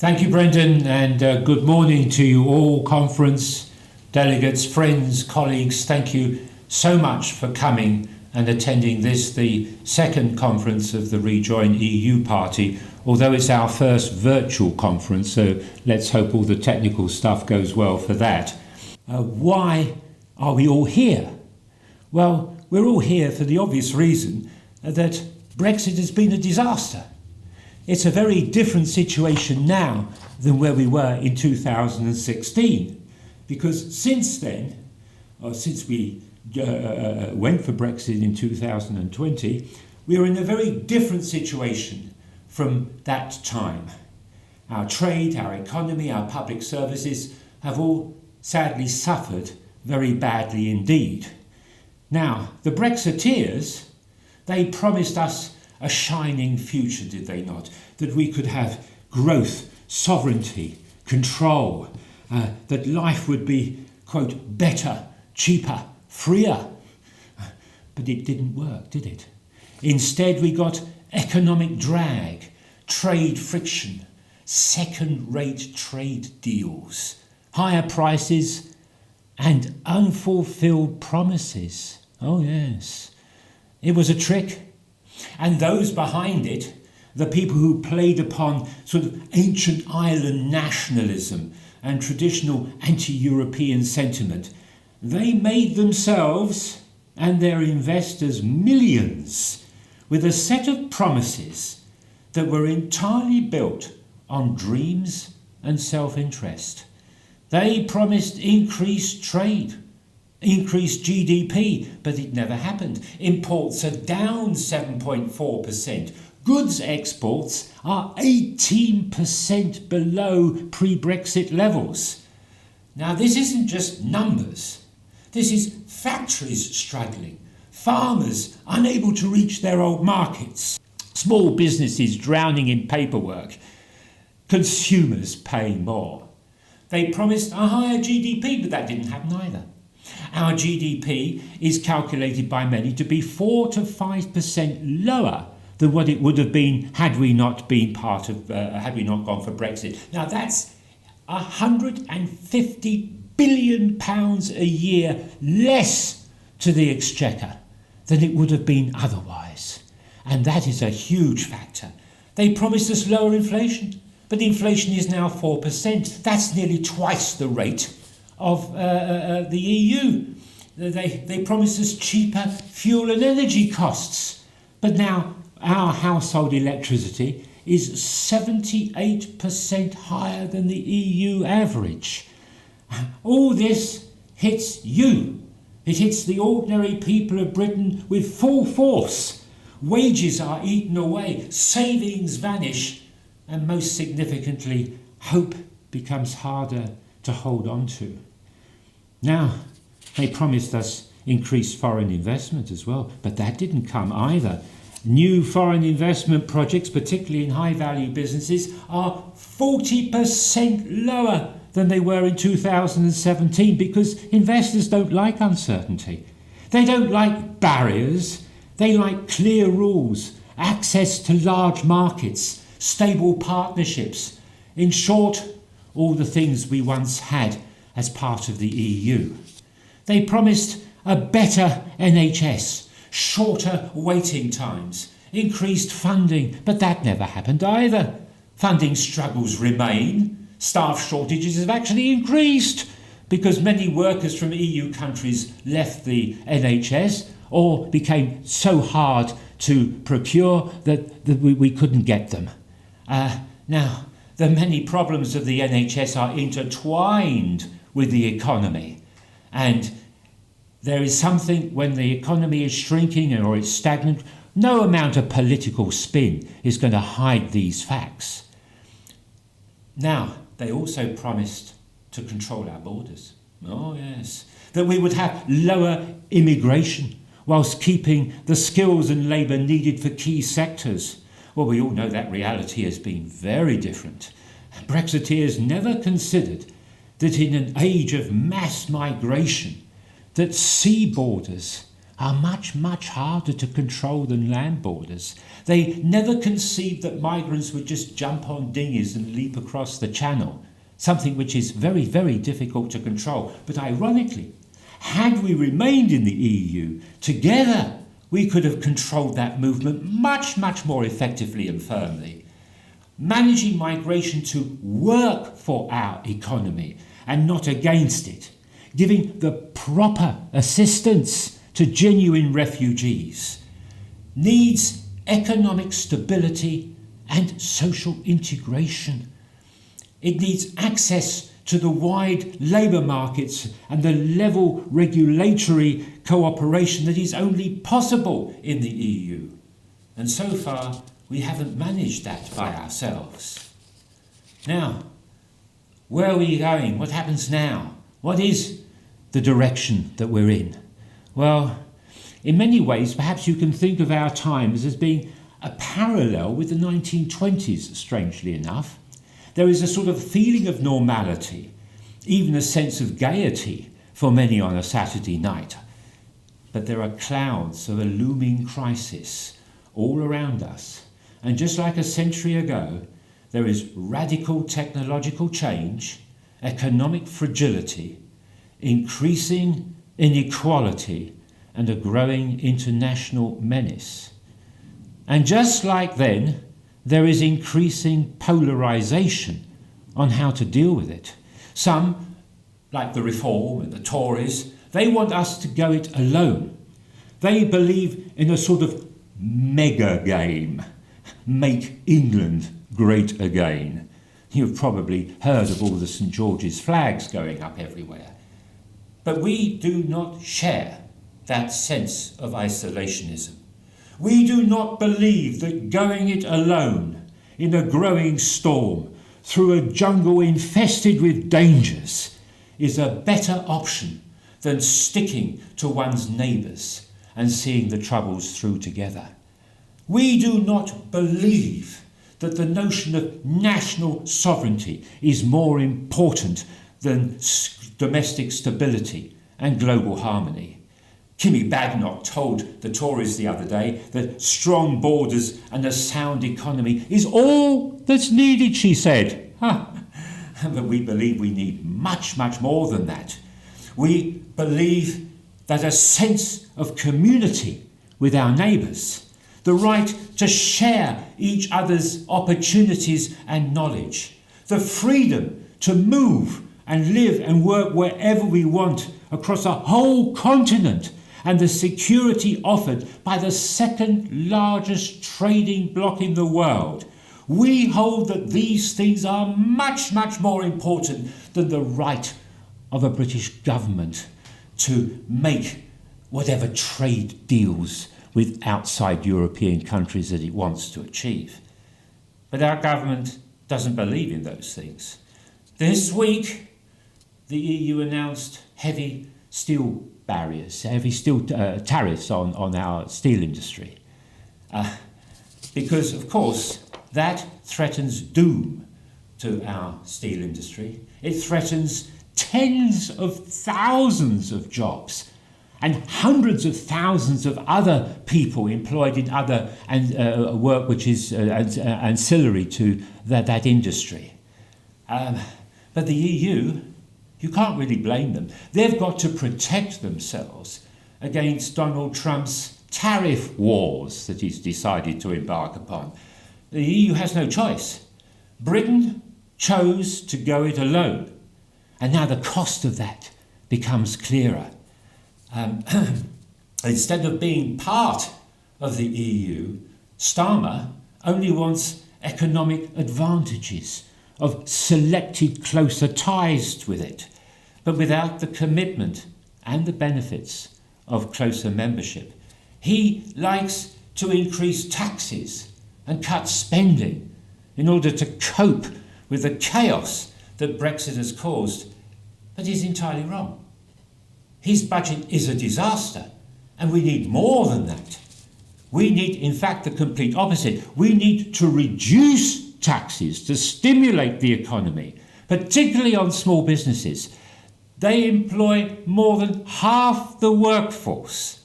Thank you, Brendan, and good morning to you all, conference, delegates, friends, colleagues. Thank you so much for coming and attending this, the second conference of the Rejoin EU Party, although it's our first virtual conference, so let's hope all the technical stuff goes well for that. Why are we all here? Well, we're all here for the obvious reason that Brexit has been a disaster. It's a very different situation now than where we were in 2016, because since then, or since we went for Brexit in 2020, we are in a very different situation from that time. Our trade, our economy, our public services have all sadly suffered very badly indeed. Now, the Brexiteers, they promised us a shining future, did they not? That we could have growth, sovereignty, control, that life would be, quote, better, cheaper, freer. But it didn't work, did it? Instead, we got economic drag, trade friction, second-rate trade deals, higher prices, and unfulfilled promises. Oh, yes. It was a trick. And those behind it, the people who played upon sort of ancient island nationalism and traditional anti-European sentiment, they made themselves and their investors millions with a set of promises that were entirely built on dreams and self-interest. They promised increased trade, increased GDP, but it never happened. Imports are down 7.4%. Goods exports are 18% below pre-Brexit levels. Now, this isn't just numbers. This is factories struggling, farmers unable to reach their old markets, small businesses drowning in paperwork, consumers paying more. They promised a higher GDP, but that didn't happen either. Our GDP is calculated by many to be 4 to 5% lower than what it would have been had we not been had we not gone for Brexit. Now that's £150 billion a year less to the exchequer than it would have been otherwise. And that is a huge factor. They promised us lower inflation, but inflation is now 4%. That's nearly twice the rate of the EU. They promised us cheaper fuel and energy costs, but now our household electricity is 78% higher than the EU average. All this hits you. It hits the ordinary people of Britain with full force. Wages are eaten away, savings vanish, and most significantly, hope becomes harder to hold on to. Now, they promised us increased foreign investment as well, but that didn't come either. New foreign investment projects, particularly in high-value businesses, are 40% lower than they were in 2017 because investors don't like uncertainty. They don't like barriers. They like clear rules, access to large markets, stable partnerships. In short, all the things we once had as part of the EU. They promised a better NHS, shorter waiting times, increased funding, but that never happened either. Funding struggles remain. Staff shortages have actually increased because many workers from EU countries left the NHS or became so hard to procure that we couldn't get them. Now, the many problems of the NHS are intertwined with the economy, and there is something when the economy is shrinking or it's stagnant, no amount of political spin is going to hide these facts. Now, they also promised to control our borders. Oh yes, that we would have lower immigration whilst keeping the skills and labour needed for key sectors. Well, we all know that reality has been very different. Brexiteers never considered that in an age of mass migration, that sea borders are much, much harder to control than land borders. They never conceived that migrants would just jump on dinghies and leap across the channel, something which is very, very difficult to control. But ironically, had we remained in the EU, together we could have controlled that movement much, much more effectively and firmly. Managing migration to work for our economy and not against it, giving the proper assistance to genuine refugees, needs economic stability and social integration. It needs access to the wide labour markets and the level regulatory cooperation that is only possible in the EU. And so far, we haven't managed that by ourselves. Now, where are we going? What happens now? What is the direction that we're in? Well, in many ways, perhaps you can think of our times as being a parallel with the 1920s, strangely enough. There is a sort of feeling of normality, even a sense of gaiety for many on a Saturday night. But there are clouds of a looming crisis all around us. And just like a century ago, there is radical technological change, economic fragility, increasing inequality, and a growing international menace. And just like then, there is increasing polarisation on how to deal with it. Some, like the Reform and the Tories, they want us to go it alone. They believe in a sort of mega game, make England great again. You've probably heard of all the St George's flags going up everywhere. But we do not share that sense of isolationism. We do not believe that going it alone in a growing storm through a jungle infested with dangers is a better option than sticking to one's neighbours and seeing the troubles through together. We do not believe that the notion of national sovereignty is more important than domestic stability and global harmony. Kimmy Badenoch told the Tories the other day that strong borders and a sound economy is all that's needed, she said. But we believe we need much, much more than that. We believe that a sense of community with our neighbours, the right to share each other's opportunities and knowledge, the freedom to move and live and work wherever we want across a whole continent, and the security offered by the second largest trading bloc in the world. We hold that these things are much, much more important than the right of a British government to make whatever trade deals with outside European countries that it wants to achieve. But our government doesn't believe in those things. This week, the EU announced heavy steel barriers, heavy steel tariffs on our steel industry. Because, of course, that threatens doom to our steel industry. It threatens tens of thousands of jobs and hundreds of thousands of other people employed in other work which is ancillary to that industry. But the EU, you can't really blame them. They've got to protect themselves against Donald Trump's tariff wars that he's decided to embark upon. The EU has no choice. Britain chose to go it alone, and now the cost of that becomes clearer. Instead of being part of the EU, Starmer only wants economic advantages of selected closer ties with it, but without the commitment and the benefits of closer membership. He likes to increase taxes and cut spending in order to cope with the chaos that Brexit has caused, but he's entirely wrong. His budget is a disaster, and we need more than that. We need, in fact, the complete opposite. We need to reduce taxes to stimulate the economy, particularly on small businesses. They employ more than half the workforce.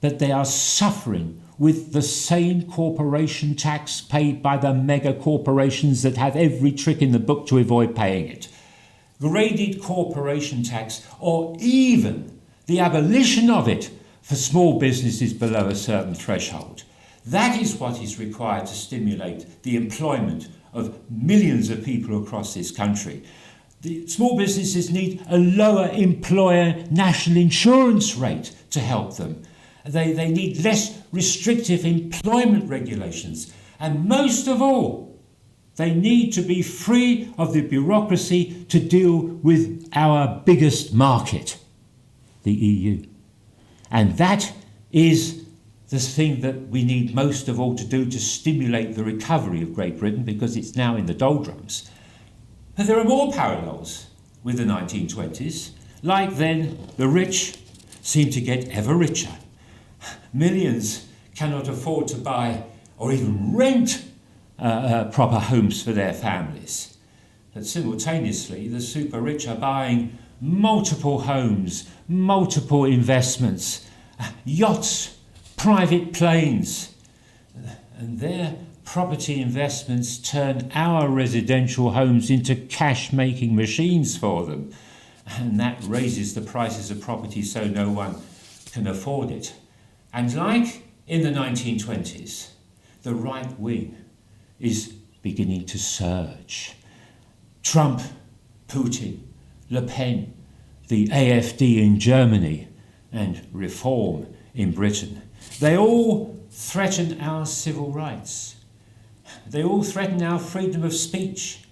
but they are suffering with the same corporation tax paid by the mega corporations that have every trick in the book to avoid paying it. Graded corporation tax, or even the abolition of it for small businesses below a certain threshold. That is what is required to stimulate the employment of millions of people across this country. The small businesses need a lower employer national insurance rate to help them. They need less restrictive employment regulations. And most of all, they need to be free of the bureaucracy to deal with our biggest market, the EU. And that is the thing that we need most of all to do to stimulate the recovery of Great Britain, because it's now in the doldrums. But there are more parallels with the 1920s. Like then, the rich seem to get ever richer. Millions cannot afford to buy or even rent proper homes for their families. But simultaneously, the super rich are buying multiple homes, multiple investments, yachts, private planes. And their property investments turn our residential homes into cash-making machines for them. And that raises the prices of property so no one can afford it. And like in the 1920s, the right wing is beginning to surge. Trump, Putin, Le Pen, the AfD in Germany, and Reform in Britain. They all threaten our civil rights. They all threaten our freedom of speech,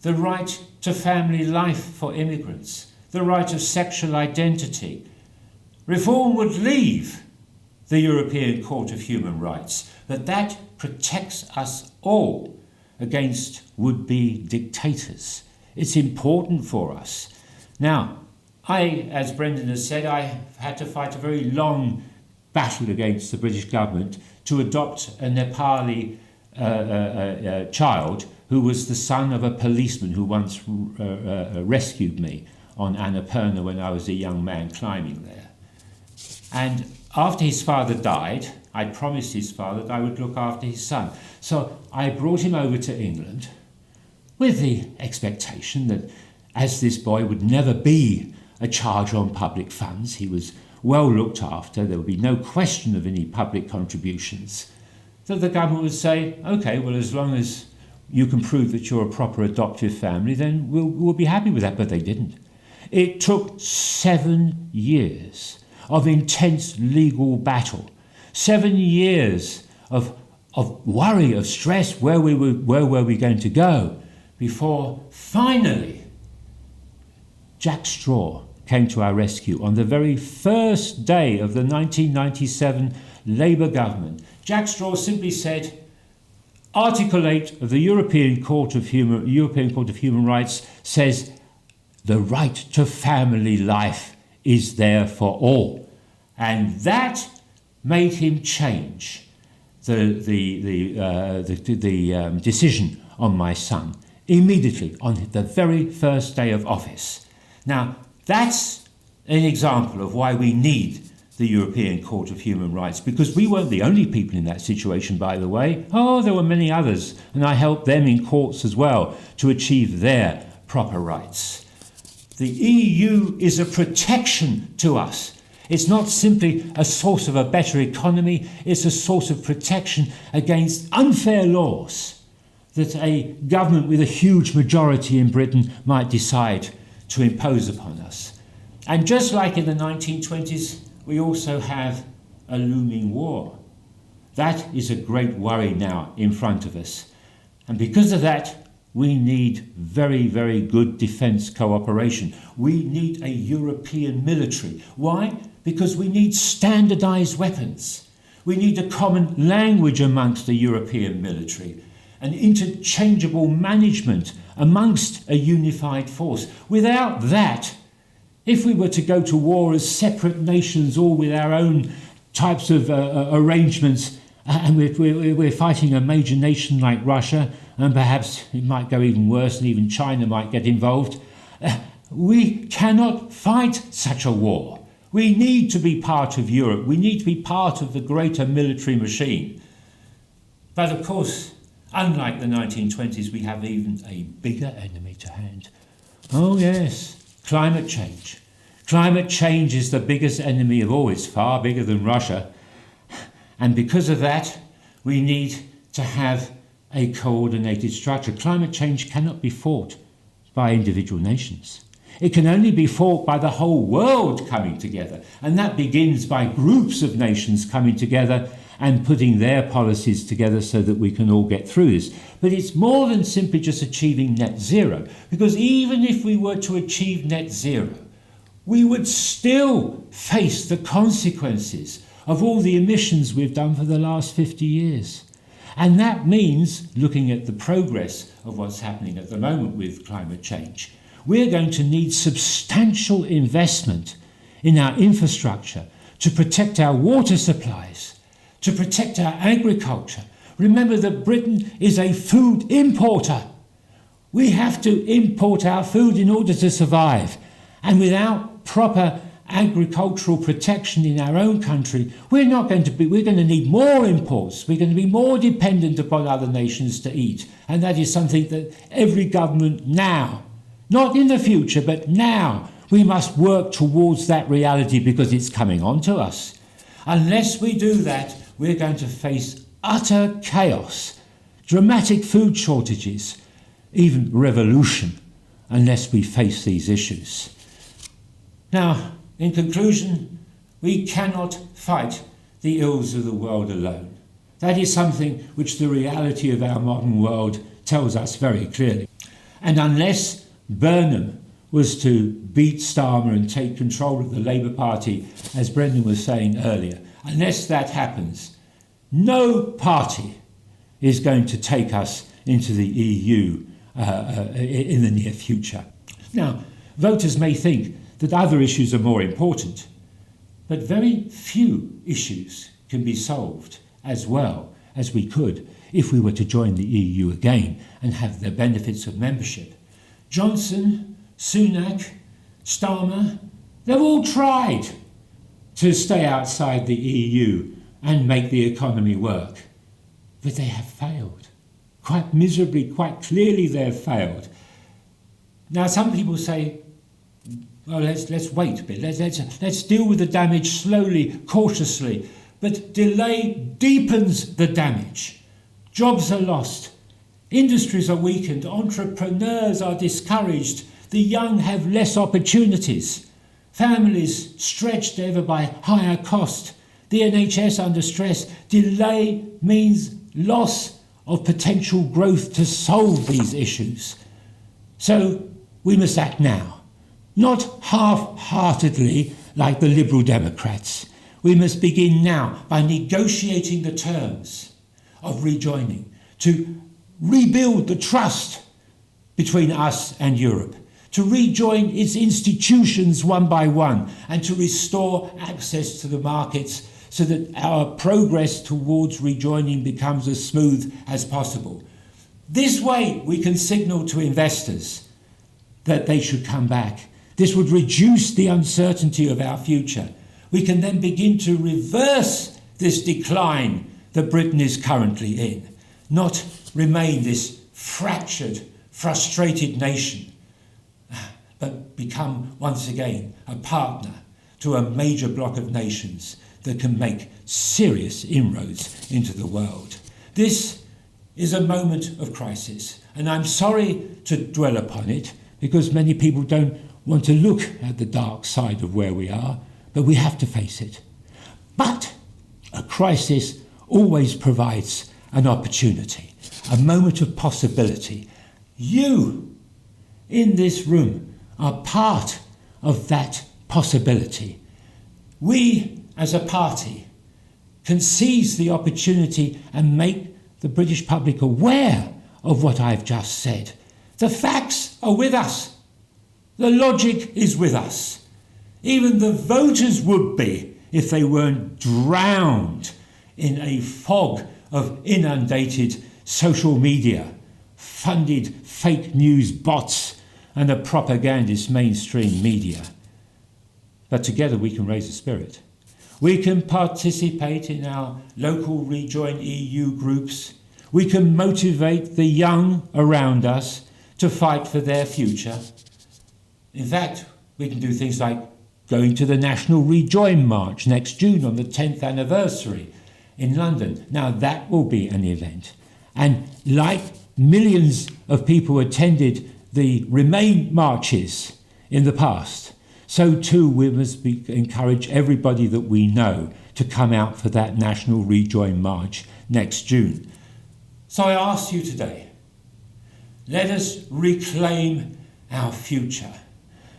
the right to family life for immigrants, the right of sexual identity. Reform would leave the European Court of Human Rights, but that protects us all against would-be dictators. It's important for us. Now, as Brendan has said, I had to fight a very long battle against the British government to adopt a Nepali child who was the son of a policeman who once rescued me on Annapurna when I was a young man climbing there. And after his father died, I promised his father that I would look after his son. So I brought him over to England with the expectation that as this boy would never be a charge on public funds, he was well looked after, there would be no question of any public contributions, that the government would say, OK, well, as long as you can prove that you're a proper adoptive family, then we'll be happy with that. But they didn't. It took 7 years of intense legal battle, 7 years of worry, of stress, where were we going to go, before finally Jack Straw came to our rescue on the very first day of the 1997 Labour government. Jack Straw simply said, Article 8 of the European Court of Human Rights says the right to family life is there for all. And that made him change the decision on my son immediately on the very first day of office. Now, that's an example of why we need the European Court of Human Rights, because we weren't the only people in that situation, by the way. Oh, there were many others, and I helped them in courts as well to achieve their proper rights. The EU is a protection to us. It's not simply a source of a better economy, it's a source of protection against unfair laws that a government with a huge majority in Britain might decide to impose upon us. And just like in the 1920s, we also have a looming war. That is a great worry now in front of us. And because of that, we need very, very good defence cooperation. We need a European military. Why? Because we need standardised weapons. We need a common language amongst the European military, an interchangeable management amongst a unified force. Without that, if we were to go to war as separate nations, all with our own types of arrangements, and we're fighting a major nation like Russia, and perhaps it might go even worse, and even China might get involved, we cannot fight such a war. We need to be part of Europe. We need to be part of the greater military machine. But of course, unlike the 1920s, we have even a bigger enemy to hand. Oh yes, climate change. Climate change is the biggest enemy of all. It's far bigger than Russia. And because of that, we need to have a coordinated structure. Climate change cannot be fought by individual nations. It can only be fought by the whole world coming together. And that begins by groups of nations coming together and putting their policies together so that we can all get through this. But it's more than simply just achieving net zero, because even if we were to achieve net zero, we would still face the consequences of all the emissions we've done for the last 50 years. And that means, looking at the progress of what's happening at the moment with climate change, we're going to need substantial investment in our infrastructure to protect our water supplies, to protect our agriculture. Remember that Britain is a food importer. We have to import our food in order to survive. And without proper agricultural protection in our own country, we're going to need more imports. We're going to be more dependent upon other nations to eat. And that is something that every government now, not in the future, but now, we must work towards that reality, because it's coming on to us. Unless we do that, we're going to face utter chaos, dramatic food shortages, even revolution, unless we face these issues. Now, in conclusion, we cannot fight the ills of the world alone. That is something which the reality of our modern world tells us very clearly. And unless Burnham was to beat Starmer and take control of the Labour Party, as Brendan was saying earlier, unless that happens, no party is going to take us into the EU in the near future. Now, voters may think that other issues are more important, but very few issues can be solved as well as we could if we were to join the EU again and have the benefits of membership. Johnson, Sunak, Starmer, they've all tried to stay outside the EU and make the economy work, but they have failed. Quite miserably, quite clearly they've failed. Now some people say, well, let's wait a bit. Let's deal with the damage slowly, cautiously. But delay deepens the damage. Jobs are lost. Industries are weakened. Entrepreneurs are discouraged. The young have less opportunities. Families stretched ever by higher cost. The NHS under stress. Delay means loss of potential growth to solve these issues. So we must act now. Not half-heartedly like the Liberal Democrats. We must begin now by negotiating the terms of rejoining, to rebuild the trust between us and Europe, to rejoin its institutions one by one, and to restore access to the markets so that our progress towards rejoining becomes as smooth as possible. This way we can signal to investors that they should come back. This would reduce the uncertainty of our future. We can then begin to reverse this decline that Britain is currently in, not remain this fractured, frustrated nation, but become once again a partner to a major bloc of nations that can make serious inroads into the world. This is a moment of crisis, and I'm sorry to dwell upon it, because many people don't want to look at the dark side of where we are, but we have to face it. But a crisis always provides an opportunity, a moment of possibility. You, in this room, are part of that possibility. We, as a party, can seize the opportunity and make the British public aware of what I've just said. The facts are with us. The logic is with us. Even the voters would be if they weren't drowned in a fog of inundated social media, funded fake news bots and a propagandist mainstream media. but together we can raise the spirit. We can participate in our local Rejoin EU groups. We can motivate the young around us to fight for their future. In fact, we can do things like going to the National Rejoin March next June on the 10th anniversary in London. Now that will be an event. And like millions of people attended the Remain marches in the past, so too we must encourage everybody that we know to come out for that National Rejoin March next June. So I ask you today, let us reclaim our future.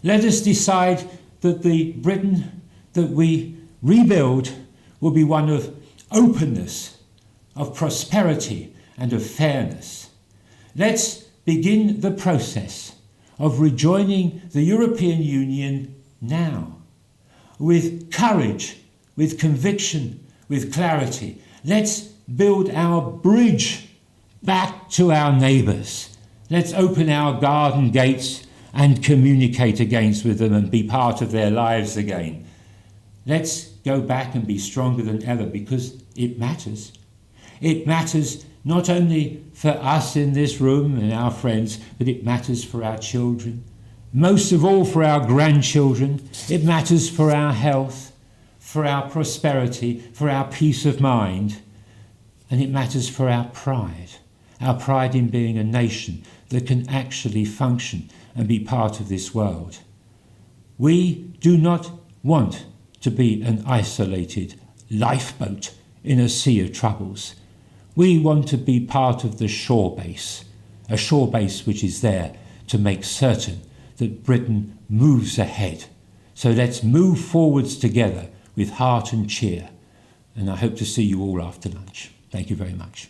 Let us decide that the Britain that we rebuild will be one of openness, of prosperity and of fairness. Let's begin the process of rejoining the European Union now, with courage, with conviction, with clarity. Let's build our bridge back to our neighbours. Let's open our garden gates and communicate with them and be part of their lives again. Let's go back and be stronger than ever, because it matters. It matters not only for us in this room and our friends, but it matters for our children. Most of all for our grandchildren. It matters for our health, for our prosperity, for our peace of mind. And it matters for our pride in being a nation that can actually function and be part of this world. We do not want to be an isolated lifeboat in a sea of troubles. We want to be part of the shore base, a shore base which is there to make certain that Britain moves ahead. So let's move forwards together with heart and cheer. And I hope to see you all after lunch. Thank you very much.